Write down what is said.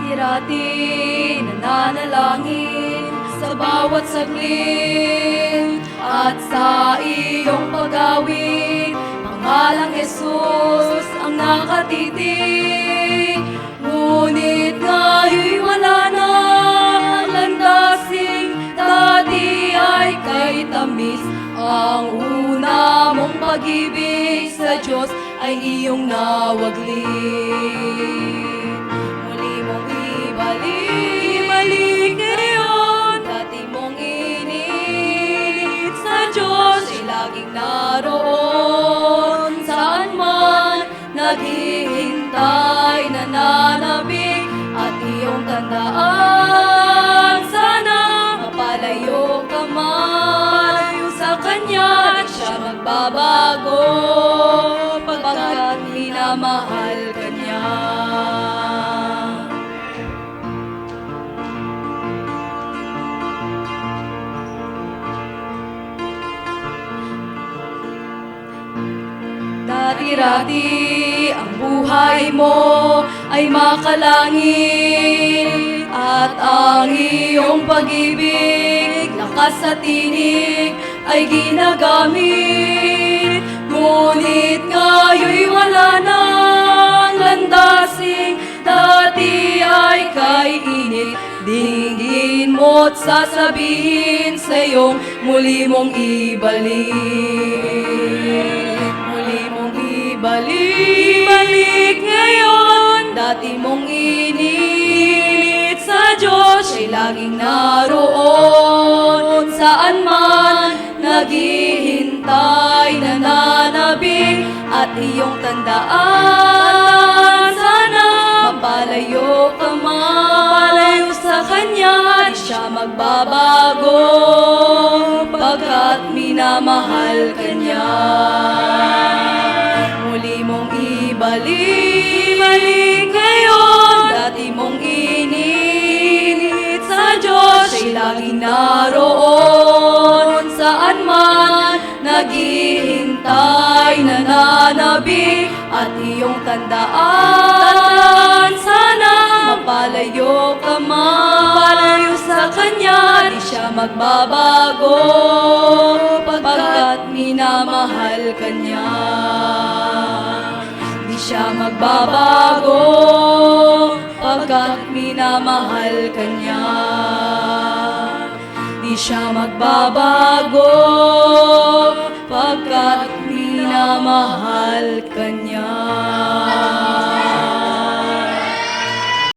Dati-rati nananalangin sa bawat saglit at sa iyong pag-awit, pangalang Jesus ang nakatitig. Ngunit ngayon'y wala na ang landasing dati ay kay tamis. Ang una mong pag-ibig sa Diyos ay iyong nawaglit. Muli mong ibalik ngayon, dati mong inilit sa Diyos ay laging naroon. Saan man naghihintay, nananabik at iyong tandaan. Sana mapalayo ka man sa Kanya at siya magbabago, pagkat minamahal ka niya. Dati-rati ang buhay mo ay makalangit at ang iyong pag-ibig, lakas at tinig ay ginagamit. Ngunit ngayon'y wala na ang landasing dati ay kay init. Dinggin mo't sasabihin sa'yong muli mong ibalik. Ibalik ngayon, dati mong inilit sa Diyos ay laging naroon. Saan man naghihintay, nananabik at iyong tandaan. Sana mapalayo ka man sa Kanya at siya magbabago, pagkat minamahal ka niya. Muli mong ibalik ngayon, dati mong inilit sa Diyos ay laging naroon. Saan man naghihintay, nananabik at iyong tandaan. Sana mapalayo ka man sa Kanya, di siya magbabago, pagkat minamahal ka niya. Siya magbabago, pagkat minamahal ka niya. Di siya magbabago, pagkat minamahal ka niya.